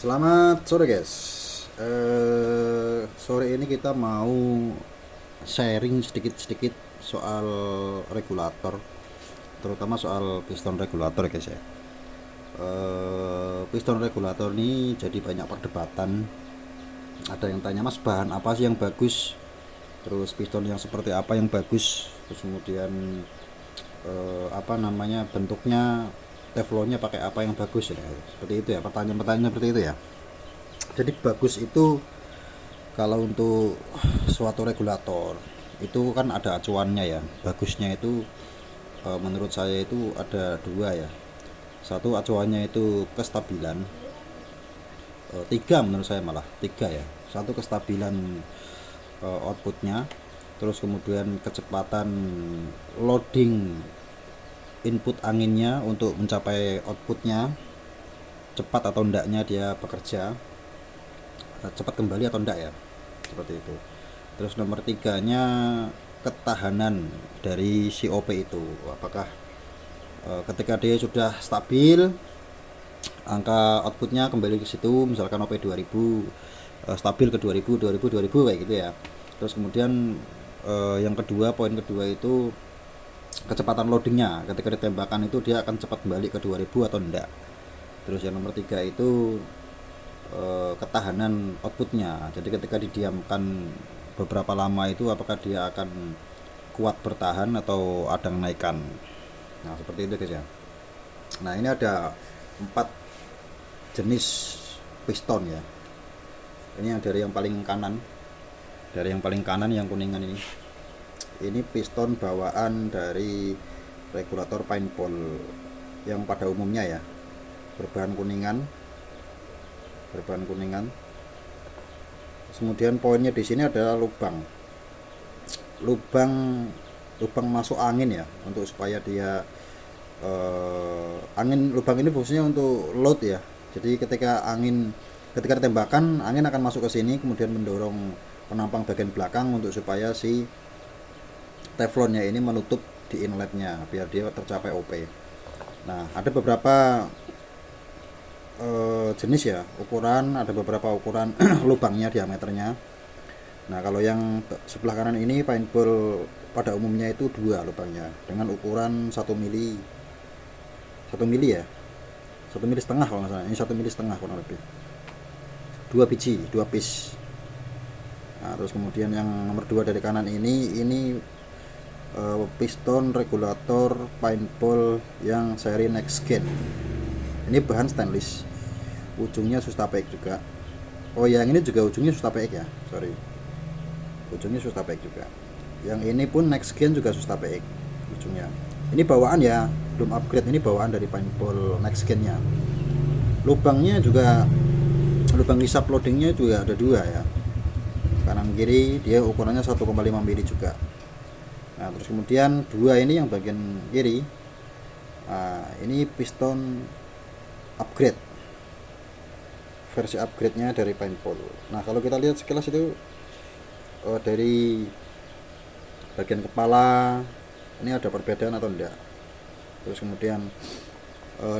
Selamat sore guys. Sore ini kita mau sharing sedikit-sedikit soal regulator, terutama soal piston regulator guys ya. Piston regulator ini jadi banyak perdebatan. Ada yang tanya, mas, bahan apa sih yang bagus? Terus piston yang seperti apa yang bagus? Terus kemudian bentuknya, teflonnya pakai apa yang bagus ya? Seperti itu ya, pertanyaan-pertanyaan seperti itu ya. Jadi bagus itu kalau untuk suatu regulator itu kan ada acuannya ya. Bagusnya itu menurut saya itu ada dua ya. Satu, acuannya itu kestabilan. Tiga menurut saya, malah tiga ya. Satu, kestabilan outputnya. Terus kemudian kecepatan loading input anginnya untuk mencapai outputnya, cepat atau endaknya dia bekerja, cepat kembali atau enggak ya, seperti itu. Terus nomor tiganya, ketahanan dari COP itu, apakah ketika dia sudah stabil, angka outputnya kembali ke situ, misalkan OP 2000, stabil ke 2000 2000 2000 kayak gitu ya. Terus kemudian yang kedua, poin kedua itu kecepatan loadingnya, ketika ditembakkan itu dia akan cepat kembali ke 2000 atau enggak. Terus yang nomor tiga itu ketahanan outputnya, jadi ketika didiamkan beberapa lama itu apakah dia akan kuat bertahan atau ada kenaikan. Nah, seperti itu guys ya. Nah, ini ada 4 jenis piston ya. Ini yang dari yang paling kanan, yang kuningan ini piston bawaan dari regulator paintball yang pada umumnya ya, berbahan kuningan. Kemudian poinnya di sini adalah lubang masuk angin ya, untuk supaya dia lubang ini fungsinya untuk load ya. Jadi ketika tembakan, angin akan masuk ke sini, kemudian mendorong penampang bagian belakang untuk supaya si teflonnya ini menutup di inletnya biar dia tercapai OP. Nah, ada beberapa jenis ya, ukuran, ada beberapa ukuran lubangnya, diameternya. Nah, kalau yang sebelah kanan ini paintball pada umumnya itu 2 lubangnya dengan ukuran 1 mili, 1 mili ya, 1 mili setengah kalau nggak salah. Ini 1 mili setengah kurang lebih, 2 biji, 2 piece. Nah, terus kemudian yang nomor 2 dari kanan ini piston regulator paintball yang seri Next Gen. Ini bahan stainless, ujungnya Sustapex juga. Oh, yang ini juga ujungnya Sustapex ya, sorry, ujungnya Sustapex juga. Yang ini pun Next Gen juga Sustapex ujungnya. Ini bawaan ya, belum upgrade. Ini bawaan dari paintball Next Gen nya. Lubangnya juga, lubang hisap loadingnya juga ada 2 ya, kanan kiri. Dia ukurannya 1,5 mili juga. Nah, terus kemudian 2 ini yang bagian kiri, nah, ini piston upgrade, versi upgrade nya dari paintball. Nah, kalau kita lihat sekilas itu dari bagian kepala ini ada perbedaan atau enggak. Terus kemudian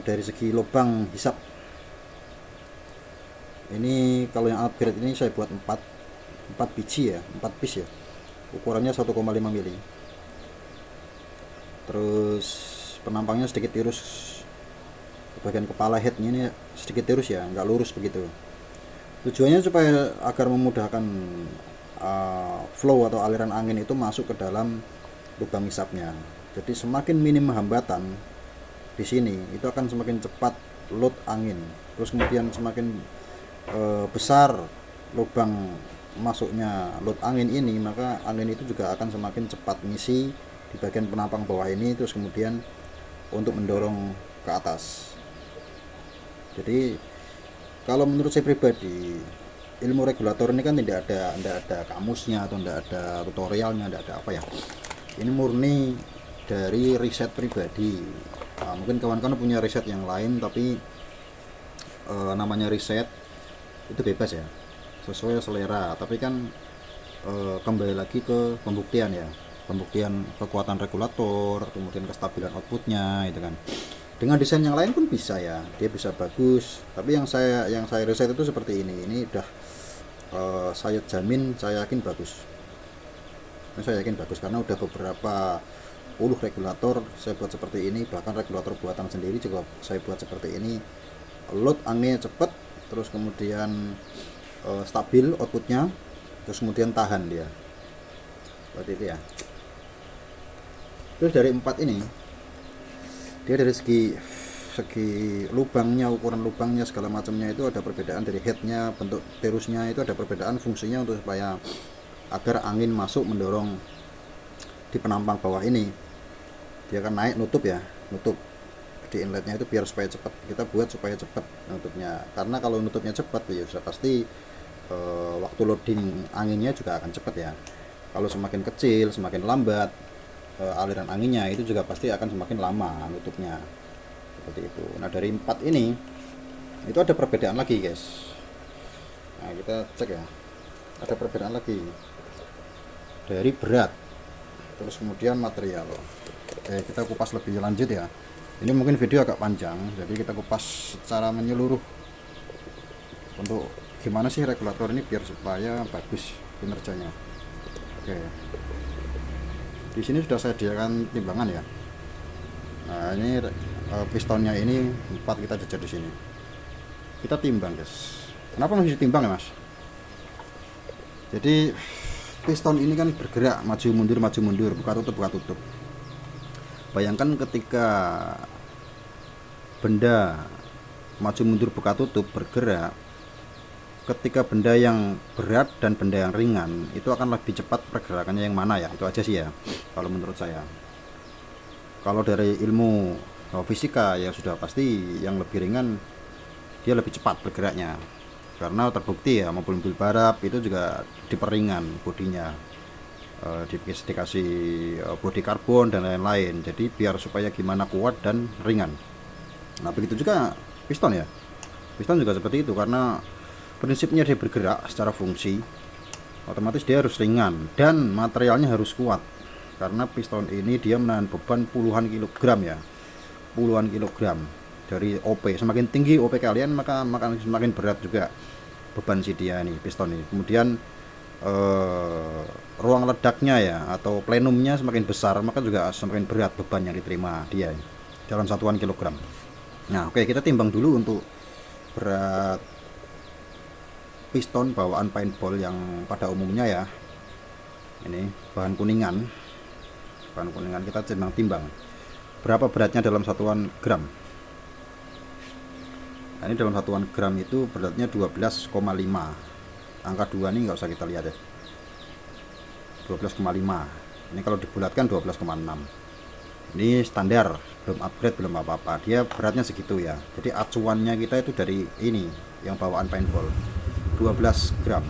dari segi lubang hisap, ini kalau yang upgrade ini saya buat 4 biji ya, 4 piece ya, ukurannya 1,5 mili. Terus penampangnya sedikit tirus, bagian kepala headnya ini sedikit tirus ya, nggak lurus begitu. Tujuannya supaya agar memudahkan flow atau aliran angin itu masuk ke dalam lubang hisapnya. Jadi semakin minim hambatan di sini, itu akan semakin cepat load angin. Terus kemudian semakin besar lubang masuknya load angin ini, maka angin itu juga akan semakin cepat ngisi di bagian penampang bawah ini, terus kemudian untuk mendorong ke atas. Jadi kalau menurut saya pribadi, ilmu regulator ini kan tidak ada kamusnya atau tidak ada tutorialnya, tidak ada apa ya. Ini murni dari riset pribadi. Nah, mungkin kawan-kawan punya riset yang lain, tapi namanya riset itu bebas ya, sesuai selera. Tapi kan kembali lagi ke pembuktian ya, pembuktian kekuatan regulator, kemudian kestabilan outputnya itu kan. Dengan desain yang lain pun bisa ya, dia bisa bagus. Tapi yang saya riset itu seperti ini. Ini udah saya jamin, saya yakin bagus. Ini saya yakin bagus karena udah beberapa puluh regulator saya buat seperti ini, bahkan regulator buatan sendiri juga saya buat seperti ini. Load anginnya cepat, terus kemudian stabil outputnya, terus kemudian tahan dia. Seperti itu ya. Terus dari 4 ini, dia dari segi lubangnya, ukuran lubangnya, segala macamnya itu ada perbedaan. Dari headnya, bentuk terusnya itu ada perbedaan fungsinya untuk supaya agar angin masuk mendorong di penampang bawah ini. Dia akan naik nutup ya, nutup di inletnya itu biar supaya cepat. Kita buat supaya cepat nutupnya, karena kalau nutupnya cepat ya sudah pasti waktu loading anginnya juga akan cepat ya. Kalau semakin kecil, semakin lambat aliran anginnya, itu juga pasti akan semakin lama nutupnya. Seperti itu. Nah, dari 4 ini itu ada perbedaan lagi, guys. Nah, kita cek ya. Ada perbedaan lagi. Dari berat, terus kemudian material. Kita kupas lebih lanjut ya. Ini mungkin video agak panjang, jadi kita kupas secara menyeluruh untuk gimana sih regulator ini biar supaya bagus kinerjanya. Oke. Di sini sudah saya sediakan timbangan ya. Nah, ini pistonnya ini 4 kita jajah di sini. Kita timbang, guys. Kenapa harus ditimbang ya, Mas? Jadi piston ini kan bergerak maju mundur, buka tutup. Bayangkan ketika benda maju mundur buka tutup bergerak, ketika benda yang berat dan benda yang ringan itu akan lebih cepat pergerakannya yang mana ya? Itu aja sih ya kalau menurut saya. Kalau dari ilmu fisika ya sudah pasti yang lebih ringan dia lebih cepat bergeraknya, karena terbukti ya mobil-mobil balap itu juga diperingan bodinya, dikasih bodi karbon dan lain-lain, jadi biar supaya gimana kuat dan ringan. Nah, begitu juga piston ya, piston juga seperti itu, karena prinsipnya dia bergerak secara fungsi, otomatis dia harus ringan dan materialnya harus kuat, karena piston ini dia menahan beban puluhan kilogram ya, puluhan kilogram dari OP. Semakin tinggi OP kalian maka semakin berat juga beban si dia ini, piston ini. Kemudian ruang ledaknya ya atau plenumnya semakin besar, maka juga semakin berat beban yang diterima dia dalam satuan kilogram. Nah, oke, kita timbang dulu untuk berat piston bawaan paintball yang pada umumnya ya. Ini bahan kuningan kita timbang berapa beratnya dalam satuan gram. Nah, ini dalam satuan gram itu beratnya 12,5. Angka 2 ini nggak usah kita lihat ya, 12,5. Ini kalau dibulatkan 12,6. Ini standar, belum upgrade, belum apa-apa, dia beratnya segitu ya. Jadi acuannya kita itu dari ini yang bawaan paintball 12 gram.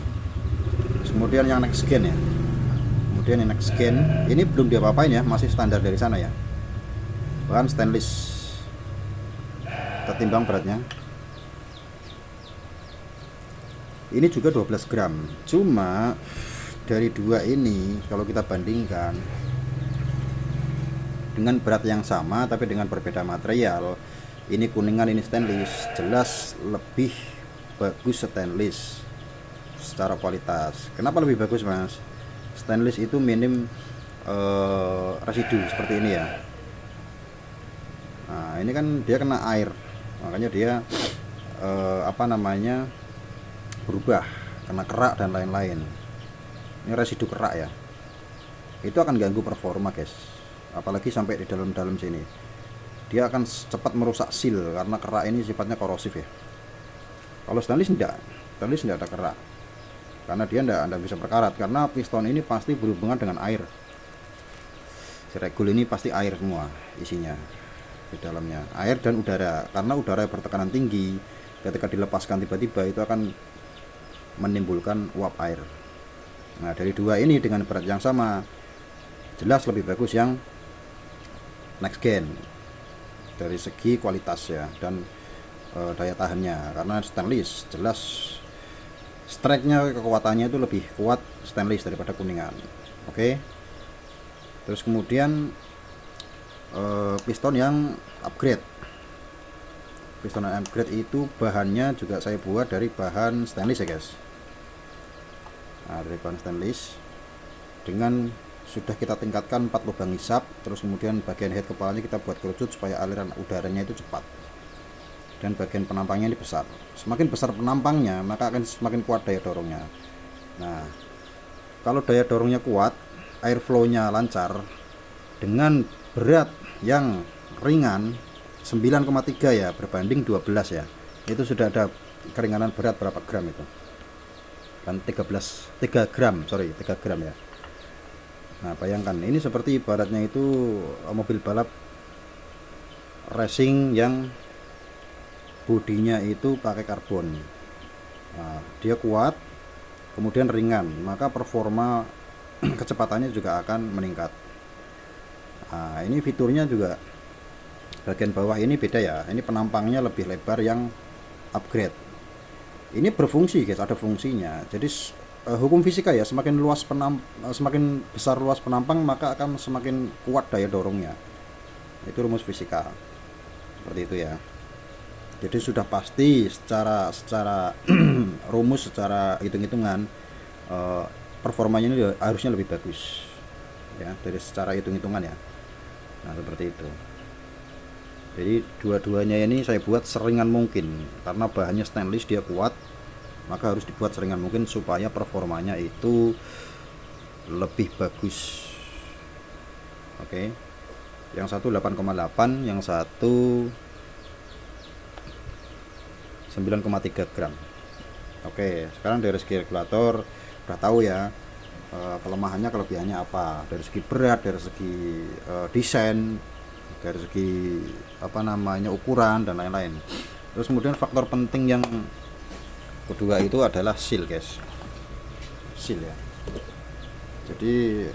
Terus kemudian yang next gen ya, kemudian yang next gen ini belum diapa-apain ya, masih standar dari sana ya, bahan stainless. Kita timbang beratnya, ini juga 12 gram. Cuma dari dua ini kalau kita bandingkan dengan berat yang sama tapi dengan berbeda material, ini kuningan, ini stainless, jelas lebih bagus stainless secara kualitas. Kenapa lebih bagus, Mas? Stainless itu minim residu seperti ini ya. Nah, ini kan dia kena air, makanya dia berubah, kena kerak dan lain-lain. Ini residu kerak ya, itu akan ganggu performa, guys. Apalagi sampai di dalam sini, dia akan cepat merusak seal karena kerak ini sifatnya korosif ya. Kalau stainless tidak ada kerak, karena dia tidak bisa berkarat, karena piston ini pasti berhubungan dengan air. Si regul ini pasti air semua isinya di dalamnya, air dan udara, karena udara bertekanan tinggi ketika dilepaskan tiba-tiba itu akan menimbulkan uap air. Nah, dari dua ini dengan berat yang sama jelas lebih bagus yang next gen dari segi kualitas ya dan daya tahannya, karena stainless jelas strike-nya, kekuatannya itu lebih kuat stainless daripada kuningan. Oke. Terus kemudian piston yang upgrade. piston upgrade itu bahannya juga saya buat dari bahan stainless ya guys. Nah, dari bahan stainless dengan sudah kita tingkatkan 4 lubang hisap, terus kemudian bagian head kepalanya kita buat kerucut supaya aliran udaranya itu cepat, dan bagian penampangnya ini besar. Semakin besar penampangnya maka akan semakin kuat daya dorongnya. Nah, kalau daya dorongnya kuat, airflow-nya lancar, dengan berat yang ringan 9,3 ya berbanding 12 ya, itu sudah ada keringanan berat berapa gram itu kan, 3 gram ya. Nah, bayangkan ini seperti ibaratnya itu mobil balap racing yang bodinya itu pakai karbon. Nah, dia kuat kemudian ringan, maka performa kecepatannya juga akan meningkat. Nah, ini fiturnya juga bagian bawah ini beda ya, ini penampangnya lebih lebar yang upgrade. Ini berfungsi guys, ada fungsinya. Jadi hukum fisika ya, semakin besar luas penampang maka akan semakin kuat daya dorongnya. Itu rumus fisika seperti itu ya. Jadi sudah pasti secara rumus, secara hitung-hitungan performanya ini harusnya lebih bagus ya, dari secara hitung-hitungan ya. Nah, seperti itu. Jadi dua-duanya ini saya buat seringan mungkin, karena bahannya stainless, dia kuat, maka harus dibuat seringan mungkin supaya performanya itu lebih bagus. Oke. Yang satu 8,8, yang satu 9,3 gram. Oke, sekarang dari segi regulator udah tahu ya kelemahannya, kelebihannya apa, dari segi berat, dari segi desain, dari segi ukuran dan lain-lain. Terus kemudian faktor penting yang kedua itu adalah seal guys, seal ya. Jadi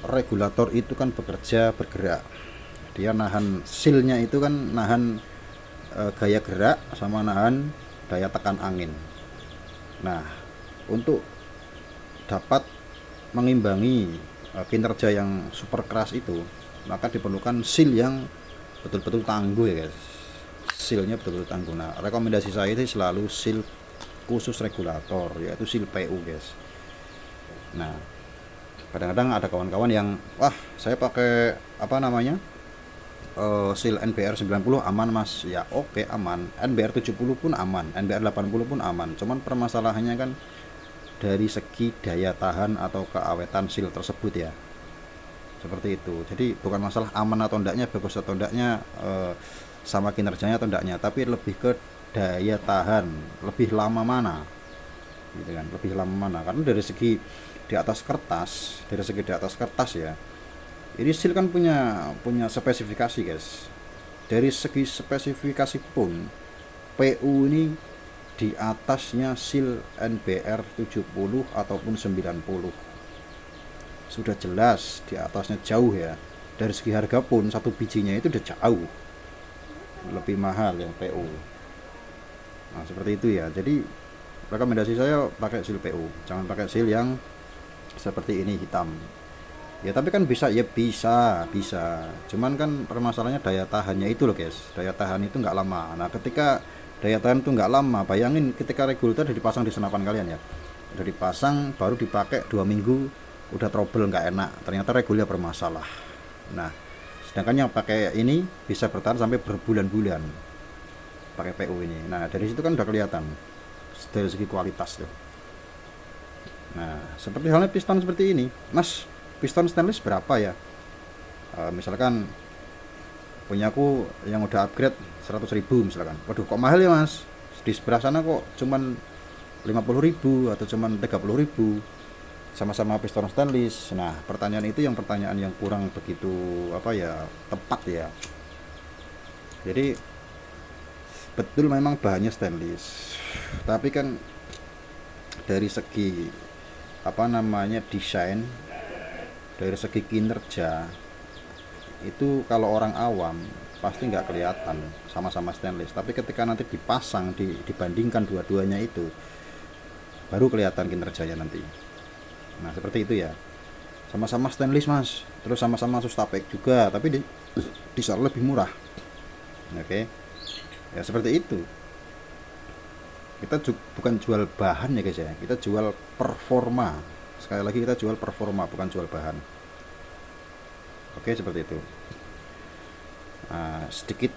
regulator itu kan bergerak, dia nahan, sealnya itu kan nahan gaya gerak sama nahan daya tekan angin. Nah, untuk dapat mengimbangi kinerja yang super keras itu, maka diperlukan seal yang betul-betul tangguh ya guys. Sealnya betul-betul tangguh. Nah, rekomendasi saya itu selalu seal khusus regulator, yaitu seal PU guys. Nah, kadang-kadang ada kawan-kawan yang saya pakai seal NBR 90 aman mas. Ya oke, aman. NBR 70 pun aman, NBR 80 pun aman. Cuman permasalahannya kan dari segi daya tahan atau keawetan seal tersebut ya, seperti itu. Jadi bukan masalah aman atau enggaknya, bagus atau enggaknya, sama kinerjanya atau enggaknya, tapi lebih ke daya tahan, lebih lama mana gitu kan, lebih lama mana. Karena dari segi di atas kertas ya, ini seal kan punya spesifikasi guys. Dari segi spesifikasi pun PU ini di atasnya seal NBR 70 ataupun 90, sudah jelas di atasnya jauh ya. Dari segi harga pun satu bijinya itu udah jauh lebih mahal yang PU. Nah, seperti itu ya. Jadi rekomendasi saya pakai seal PU, jangan pakai seal yang seperti ini hitam ya. Tapi kan bisa ya, bisa cuman kan permasalahannya daya tahannya itu loh guys. Daya tahan itu nggak lama. Nah, ketika daya tahan itu nggak lama, bayangin ketika regulator udah dipasang di senapan kalian ya, udah dipasang baru dipakai 2 minggu udah trouble, nggak enak, ternyata regulnya bermasalah. Nah, sedangkan yang pakai ini bisa bertahan sampai berbulan-bulan pakai PU ini. Nah, dari situ kan udah kelihatan dari segi kualitas tuh. Nah, seperti halnya piston seperti ini, mas, piston stainless berapa ya? Misalkan punyaku yang udah upgrade 100.000 misalkan, waduh kok mahal ya mas, di sebelah sana kok cuman 50.000 atau cuman 30.000, sama-sama piston stainless. Nah, pertanyaan yang kurang begitu tepat ya. Jadi betul memang bahannya stainless, tapi kan dari segi desain, dari segi kinerja itu kalau orang awam pasti nggak kelihatan, sama-sama stainless. Tapi ketika nanti dipasang, dibandingkan dua-duanya itu, baru kelihatan kinerjanya nanti. Nah, seperti itu ya. Sama-sama stainless mas, terus sama-sama Sustapak juga, tapi di sana lebih murah. Oke. Ya seperti itu. Kita bukan jual bahan ya guys ya, kita jual performa. Sekali lagi kita jual performa, bukan jual bahan. Oke, seperti itu. Nah, sedikit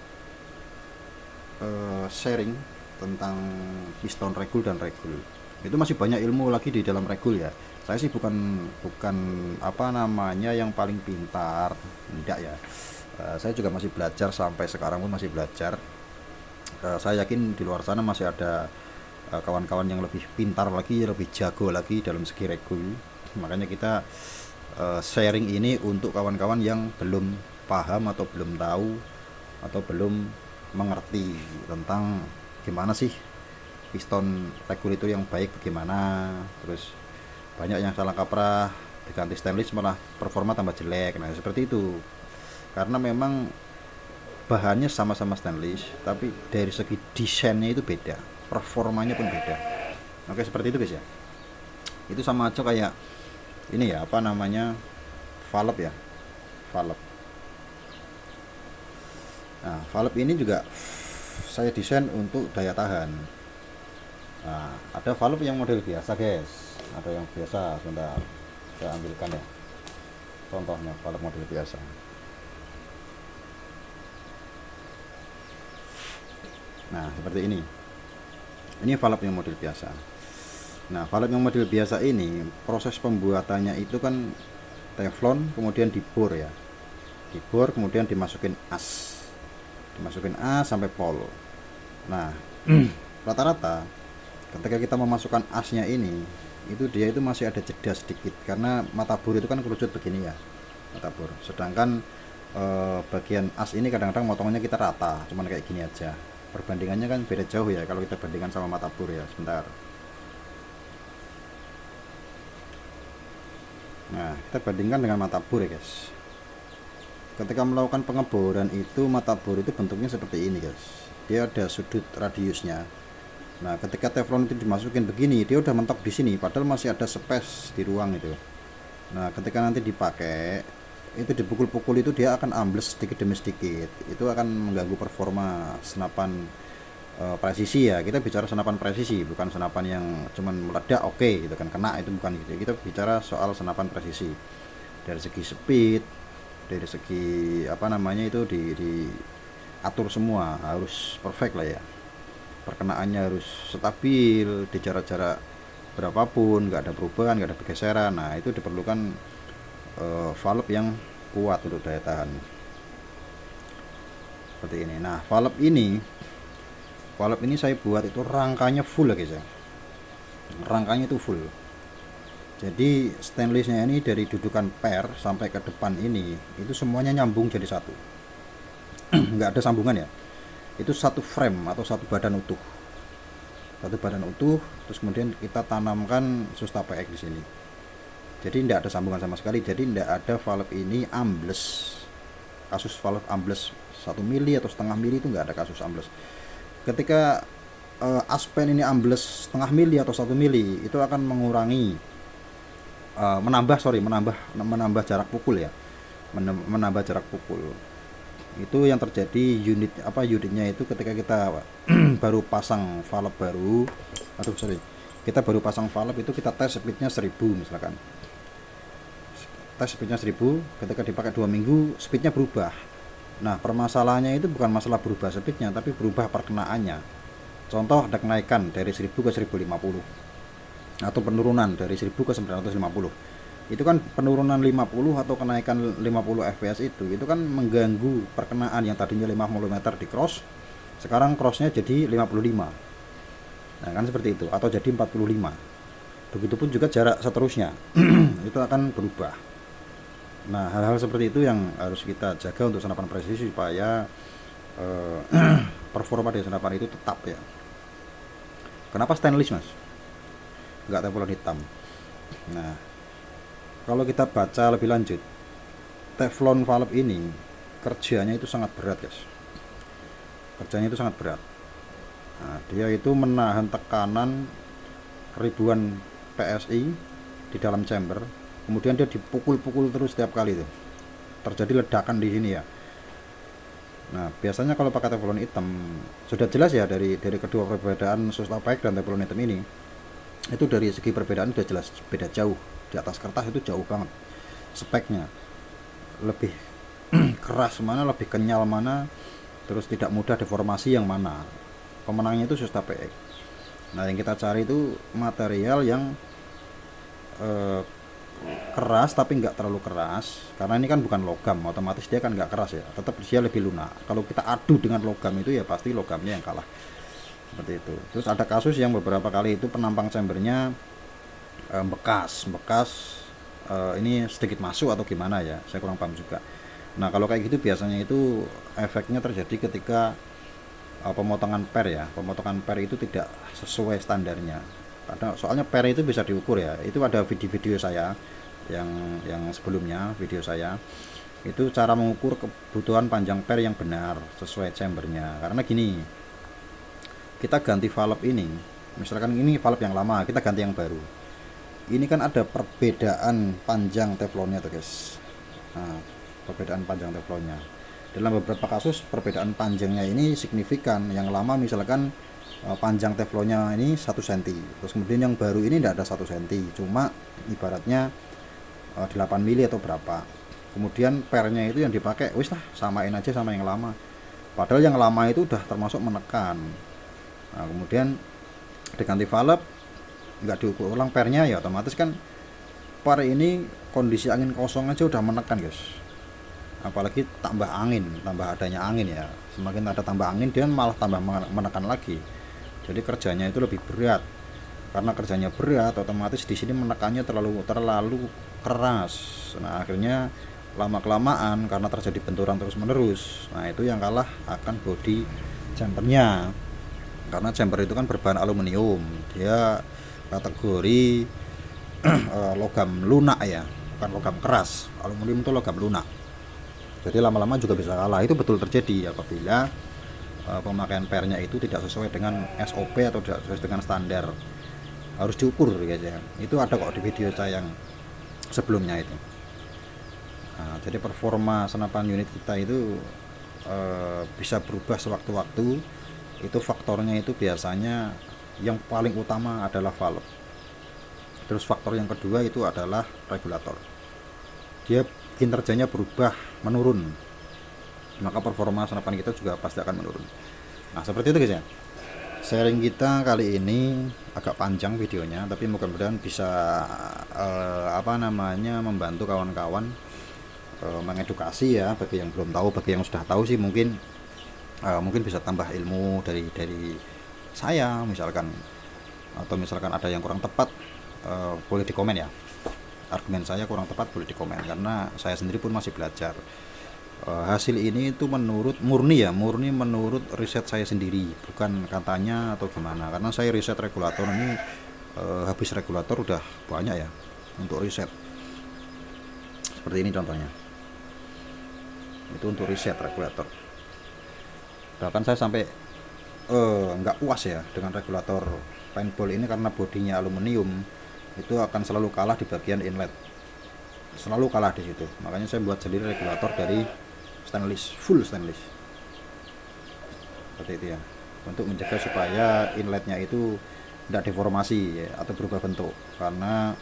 sharing tentang piston regul dan regul. Itu masih banyak ilmu lagi di dalam regul ya. Saya sih bukan bukan apa namanya yang paling pintar, enggak ya. Saya juga masih belajar, sampai sekarang pun masih belajar. Saya yakin di luar sana masih ada kawan-kawan yang lebih pintar lagi, lebih jago lagi dalam segi regul. Makanya kita sharing ini untuk kawan-kawan yang belum paham atau belum tahu atau belum mengerti tentang gimana sih piston regul itu yang baik bagaimana. Terus banyak yang salah kaprah, diganti stainless malah performa tambah jelek. Nah seperti itu, karena memang bahannya sama-sama stainless, tapi dari segi desainnya itu beda, performanya pun beda. Oke, seperti itu guys ya. Itu sama aja kayak ini ya, apa namanya, valve ya, valve. Nah valve ini juga saya desain untuk daya tahan. Nah ada valve yang model biasa guys, ada yang biasa. Sebentar saya ambilkan ya contohnya valve model biasa. Nah seperti ini valve yang model biasa. Nah valve yang model biasa ini proses pembuatannya itu kan teflon, kemudian dibor ya, dibor kemudian dimasukin as sampai pol. Nah rata-rata ketika kita memasukkan asnya ini, itu dia itu masih ada jeda sedikit, karena mata bor itu kan kerucut begini ya, mata bor. Sedangkan bagian as ini kadang-kadang motongnya kita rata, cuman kayak gini aja. Perbandingannya kan beda jauh ya kalau kita bandingkan sama mata bor ya. Sebentar. Nah kita bandingkan dengan mata bor ya guys. Ketika melakukan pengeboran itu, mata bor itu bentuknya seperti ini guys, dia ada sudut radiusnya. Nah ketika teflon itu dimasukin begini, dia udah mentok di sini, padahal masih ada space di ruang itu. Nah ketika nanti dipakai, itu dipukul-pukul itu dia akan ambles sedikit demi sedikit. Itu akan mengganggu performa senapan presisi ya. Kita bicara senapan presisi, bukan senapan yang cuman meledak oke gitu kan, kena, itu bukan gitu. Kita bicara soal senapan presisi. Dari segi speed, dari segi apa namanya itu diatur semua, harus perfect lah ya. Perkenaannya harus stabil di jarak-jarak berapapun, nggak ada perubahan, nggak ada pergeseran. Nah itu diperlukan valve yang kuat untuk daya tahan seperti ini. Nah valve ini saya buat itu rangkanya full ya guys ya, rangkanya itu full. Jadi stainlessnya ini dari dudukan per sampai ke depan ini itu semuanya nyambung jadi satu. Nggak ada sambungan ya, itu satu frame atau satu badan utuh, terus kemudian kita tanamkan Susta PX di sini. Jadi tidak ada sambungan sama sekali, jadi tidak ada valve ini ambles. Kasus valve ambles 1 mili atau setengah mili itu nggak ada kasus ambles. Ketika aspen ini ambles setengah mili atau 1 mili, itu akan mengurangi menambah jarak pukul ya, menambah jarak pukul. Itu yang terjadi unitnya itu ketika kita baru pasang valve kita baru pasang valve itu kita tes speednya 1000 misalkan. Tes speednya 1000, ketika dipakai 2 minggu speednya berubah. Nah permasalahannya itu bukan masalah berubah speednya, tapi berubah perkenaannya. Contoh, ada kenaikan dari 1000 ke 1050 atau penurunan dari 1000 ke 950. Itu kan penurunan 50 atau kenaikan 50 fps itu kan mengganggu perkenaan yang tadinya 50 meter di cross, sekarang crossnya jadi 55. Nah kan seperti itu, atau jadi 45. Begitupun juga jarak seterusnya itu akan berubah. Nah hal-hal seperti itu yang harus kita jaga untuk senapan presisi supaya performa dari senapan itu tetap ya. Kenapa stainless mas, nggak teflon hitam? Nah kalau kita baca lebih lanjut, teflon valve ini kerjanya itu sangat berat guys, kerjanya itu sangat berat. Nah, dia itu menahan tekanan ribuan PSI di dalam chamber, kemudian dia dipukul-pukul terus setiap kali itu terjadi ledakan di sini ya. Nah, biasanya kalau pakai teflon hitam sudah jelas ya dari kedua perbedaan Sustapaek dan teflon hitam ini. Itu dari segi perbedaan sudah jelas beda jauh. Di atas kertas itu jauh banget speknya. Lebih keras mana, lebih kenyal mana, terus tidak mudah deformasi yang mana. Pemenangnya itu Sustapaek. Nah, yang kita cari itu material yang eh, keras tapi nggak terlalu keras, karena ini kan bukan logam, otomatis dia kan nggak keras ya, tetap dia lebih lunak. Kalau kita adu dengan logam itu ya pasti logamnya yang kalah, seperti itu. Terus ada kasus yang beberapa kali itu penampang chambernya bekas ini sedikit masuk atau gimana ya, saya kurang paham juga. Nah, kalau kayak gitu biasanya itu efeknya terjadi ketika pemotongan per ya, pemotongan per itu tidak sesuai standarnya. Karena soalnya per itu bisa diukur ya. Itu ada video-video saya yang sebelumnya, video saya itu cara mengukur kebutuhan panjang per yang benar sesuai chambernya. Karena gini, kita ganti valve ini, misalkan ini valve yang lama, kita ganti yang baru. Ini kan ada perbedaan panjang teflonnya tuh guys. Nah, perbedaan panjang teflonnya. Dalam beberapa kasus perbedaan panjangnya ini signifikan. Yang lama misalkan panjang teflonnya ini 1 cm, terus kemudian yang baru ini tidak ada 1 cm, cuma ibaratnya 8 mili atau berapa. Kemudian pernya itu yang dipakai wis lah samain aja sama yang lama, padahal yang lama itu udah termasuk menekan. Nah, kemudian diganti valve, nggak diukur ulang pernya, ya otomatis kan per ini kondisi angin kosong aja udah menekan guys, apalagi tambah angin, tambah adanya angin ya, semakin ada tambah angin dia malah tambah menekan lagi. Jadi kerjanya itu lebih berat. Karena kerjanya berat, otomatis di sini menekannya terlalu keras. Nah, akhirnya lama kelamaan karena terjadi benturan terus menerus. Nah, itu yang kalah akan body chambernya. Karena chamber itu kan berbahan aluminium. Dia kategori logam lunak ya, bukan logam keras. Aluminium itu logam lunak. Jadi lama-lama juga bisa kalah. Itu betul terjadi apabila pemakaian pernya itu tidak sesuai dengan SOP atau tidak sesuai dengan standar. Harus diukur guys ya. Itu ada kok di video saya yang sebelumnya itu. Nah, jadi performa senapan unit kita itu bisa berubah sewaktu-waktu. Itu faktornya itu biasanya yang paling utama adalah valve. Terus faktor yang kedua itu adalah regulator. Dia kinerjanya berubah menurun, maka performa senapan kita juga pasti akan menurun. Nah, seperti itu guys ya. Sharing kita kali ini agak panjang videonya, tapi mudah-mudahan bisa membantu kawan-kawan mengedukasi ya, bagi yang belum tahu. Bagi yang sudah tahu sih mungkin bisa tambah ilmu dari saya misalkan, atau misalkan ada yang kurang tepat boleh dikomen ya. Argumen saya kurang tepat boleh dikomen, karena saya sendiri pun masih belajar. Hasil ini itu murni menurut riset saya sendiri, bukan katanya atau gimana. Karena saya riset regulator ini habis regulator udah banyak ya untuk riset. Seperti ini contohnya, itu untuk riset regulator. Bahkan saya sampai nggak puas ya dengan regulator paintball ini, karena bodinya aluminium itu akan selalu kalah di bagian inlet, selalu kalah di situ. Makanya saya buat sendiri regulator dari stainless, full stainless, seperti itu ya, untuk mencegah supaya inletnya itu tidak deformasi ya, atau berubah bentuk, karena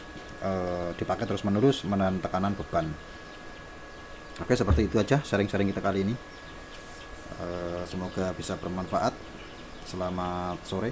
dipakai terus menerus menahan tekanan beban. Oke, seperti itu aja sharing-sharing kita kali ini. Semoga bisa bermanfaat. Selamat sore.